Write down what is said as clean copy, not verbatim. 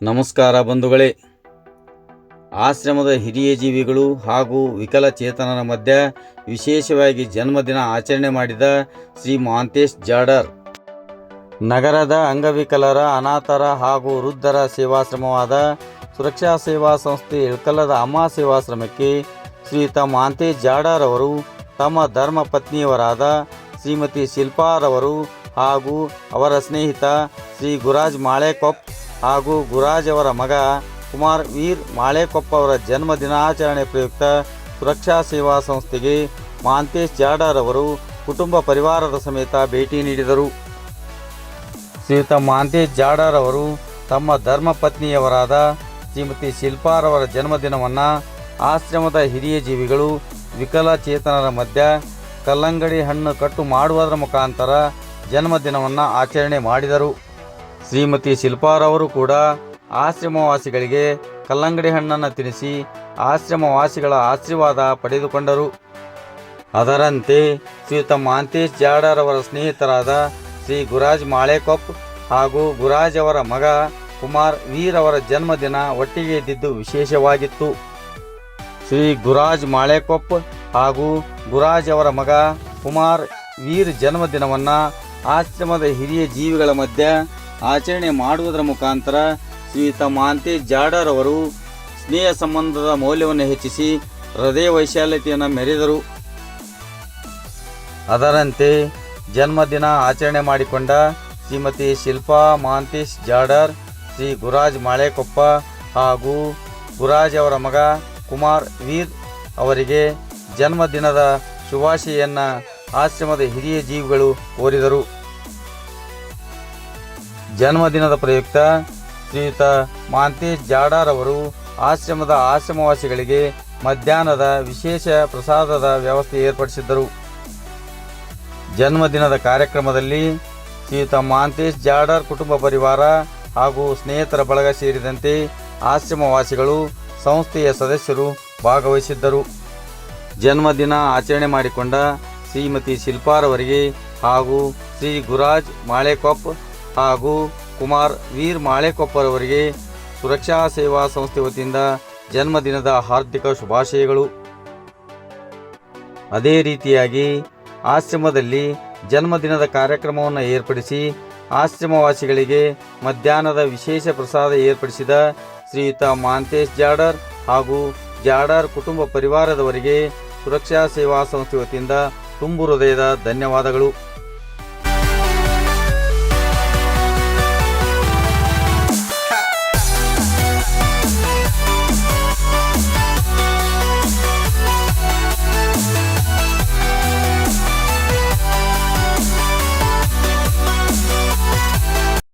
ನಮಸ್ಕಾರ ಬಂಧುಗಳೇ. ಆಶ್ರಮದ ಹಿರಿಯ ಜೀವಿಗಳು ಹಾಗೂ ವಿಕಲಚೇತನರ ಮಧ್ಯೆ ವಿಶೇಷವಾಗಿ ಜನ್ಮದಿನ ಆಚರಣೆ ಮಾಡಿದ ಶ್ರೀ ಮಹಾಂತೇಶ್ ಜಾಡರ್ ನಗರದ ಅಂಗವಿಕಲರ, ಅನಾಥರ ಹಾಗೂ ವೃದ್ಧರ ಸೇವಾಶ್ರಮವಾದ ಸುರಕ್ಷಾ ಸೇವಾ ಸಂಸ್ಥೆ ಇಳಕಲ್ಲದ ಅಮ್ಮ ಸೇವಾಶ್ರಮಕ್ಕೆ ಶ್ರೀಯುತ ಮಹಾಂತೇಶ್ ಜಾಡರ್ ಅವರು ತಮ್ಮ ಧರ್ಮ ಪತ್ನಿಯವರಾದ ಶ್ರೀಮತಿ ಶಿಲ್ಪಾರವರು ಹಾಗೂ ಅವರ ಸ್ನೇಹಿತ ಶ್ರೀ ಗುರಾಜ್ ಮಾಳೆಕೊಪ್ಪ ಹಾಗೂ ಗುರಾಜ್ ಅವರ ಮಗ ಕುಮಾರ್ ವೀರ್ ಮಾಳೆಕೊಪ್ಪ ಅವರ ಜನ್ಮ ದಿನಾಚರಣೆ ಪ್ರಯುಕ್ತ ಸುರಕ್ಷಾ ಸೇವಾ ಸಂಸ್ಥೆಗೆ ಮಹಾಂತೇಶ್ ಜಾಡರ್ ಅವರು ಕುಟುಂಬ ಪರಿವಾರದ ಸಮೇತ ಭೇಟಿ ನೀಡಿದರು. ಶ್ರೀಯುತ ಮಹಾಂತೇಶ್ ಜಾಡರ್ ಅವರು ತಮ್ಮ ಧರ್ಮ ಪತ್ನಿಯವರಾದ ಶ್ರೀಮತಿ ಶಿಲ್ಪಾರವರ ಜನ್ಮದಿನವನ್ನು ಆಶ್ರಮದ ಹಿರಿಯ ಜೀವಿಗಳು ವಿಕಲಚೇತನರ ಮಧ್ಯೆ ಕಲ್ಲಂಗಡಿ ಹಣ್ಣು ಕಟ್ಟು ಮಾಡುವುದರ ಮುಖಾಂತರ ಜನ್ಮದಿನವನ್ನು ಆಚರಣೆ ಮಾಡಿದರು. ಶ್ರೀಮತಿ ಶಿಲ್ಪಾರವರು ಕೂಡ ಆಶ್ರಮವಾಸಿಗಳಿಗೆ ಕಲ್ಲಂಗಡಿ ಹಣ್ಣನ್ನು ತಿನ್ನಿಸಿ ಆಶ್ರಮವಾಸಿಗಳ ಆಶೀರ್ವಾದ ಪಡೆದುಕೊಂಡರು. ಅದರಂತೆ ಶ್ರೀಯುತ ಮಹಾಂತೇಶ್ ಜಾಡರ್ ಅವರ ಸ್ನೇಹಿತರಾದ ಶ್ರೀ ಗುರಾಜ್ ಮಾಳೆಕೊಪ್ಪ ಹಾಗೂ ಗುರಾಜ್ ಅವರ ಮಗ ಕುಮಾರ್ ವೀರ್ ಅವರ ಜನ್ಮದಿನ ಒಟ್ಟಿಗೆ ಇದ್ದಿದ್ದು ವಿಶೇಷವಾಗಿತ್ತು. ಶ್ರೀ ಗುರಾಜ್ ಮಾಳೆಕೊಪ್ಪ ಹಾಗೂ ಗುರಾಜ್ ಅವರ ಮಗ ಕುಮಾರ್ ವೀರ್ ಜನ್ಮದಿನವನ್ನು ಆಶ್ರಮದ ಹಿರಿಯ ಜೀವಿಗಳ ಮಧ್ಯೆ ಆಚರಣೆ ಮಾಡುವುದರ ಮುಖಾಂತರ ಶ್ರೀಯುತ ಮಹಾಂತೇಶ್ ಜಾಡರ್ ಅವರು ಸ್ನೇಹ ಸಂಬಂಧದ ಮೌಲ್ಯವನ್ನು ಹೆಚ್ಚಿಸಿ ಹೃದಯ ವೈಶಾಲ್ಯತೆಯನ್ನು ಮೆರೆದರು. ಅದರಂತೆ ಜನ್ಮದಿನ ಆಚರಣೆ ಮಾಡಿಕೊಂಡ ಶ್ರೀಮತಿ ಶಿಲ್ಪಾ ಮಹಾಂತೇಶ್ ಜಾಡರ್, ಶ್ರೀ ಗುರಾಜ್ ಮಾಳೆಕೊಪ್ಪ ಹಾಗೂ ಗುರಾಜ್ ಅವರ ಮಗ ಕುಮಾರ್ ವೀರ್ ಅವರಿಗೆ ಜನ್ಮದಿನದ ಶುಭಾಶಯನ್ನು ಆಶ್ರಮದ ಹಿರಿಯ ಜೀವಿಗಳು ಕೋರಿದರು. ಜನ್ಮದಿನದ ಪ್ರಯುಕ್ತ ಶ್ರೀಯುತ ಮಹಾಂತೇಶ್ ಜಾಡರ್ ಅವರು ಆಶ್ರಮವಾಸಿಗಳಿಗೆ ಮಧ್ಯಾಹ್ನದ ವಿಶೇಷ ಪ್ರಸಾದದ ವ್ಯವಸ್ಥೆ ಏರ್ಪಡಿಸಿದ್ದರು. ಜನ್ಮದಿನದ ಕಾರ್ಯಕ್ರಮದಲ್ಲಿ ಶ್ರೀಯುತ ಮಹಾಂತೇಶ್ ಜಾಡರ್ ಕುಟುಂಬ ಪರಿವಾರ ಹಾಗೂ ಸ್ನೇಹಿತರ ಬಳಗ ಸೇರಿದಂತೆ ಆಶ್ರಮವಾಸಿಗಳು, ಸಂಸ್ಥೆಯ ಸದಸ್ಯರು ಭಾಗವಹಿಸಿದ್ದರು. ಜನ್ಮದಿನ ಆಚರಣೆ ಮಾಡಿಕೊಂಡ ಶ್ರೀಮತಿ ಶಿಲ್ಪಾರವರಿಗೆ ಹಾಗೂ ಶ್ರೀ ಗುರಾಜ್ ಮಾಳೆಕೊಪ್ಪ ಹಾಗೂ ಕುಮಾರ್ ವೀರ್ ಮಾಳೆಕೊಪ್ಪರವರಿಗೆ ಸುರಕ್ಷಾ ಸೇವಾ ಸಂಸ್ಥೆ ವತಿಯಿಂದ ಜನ್ಮದಿನದ ಹಾರ್ದಿಕ ಶುಭಾಶಯಗಳು. ಅದೇ ರೀತಿಯಾಗಿ ಆಶ್ರಮದಲ್ಲಿ ಜನ್ಮದಿನದ ಕಾರ್ಯಕ್ರಮವನ್ನು ಏರ್ಪಡಿಸಿ ಆಶ್ರಮವಾಸಿಗಳಿಗೆ ಮಧ್ಯಾಹ್ನದ ವಿಶೇಷ ಪ್ರಸಾದ ಏರ್ಪಡಿಸಿದ ಶ್ರೀಯುತ ಮಹಾಂತೇಶ್ ಜಾಡರ್ ಹಾಗೂ ಜಾಡರ್ ಕುಟುಂಬ ಪರಿವಾರದವರಿಗೆ ಸುರಕ್ಷಾ ಸೇವಾ ಸಂಸ್ಥೆ ವತಿಯಿಂದ ತುಂಬು ಹೃದಯದ ಧನ್ಯವಾದಗಳು.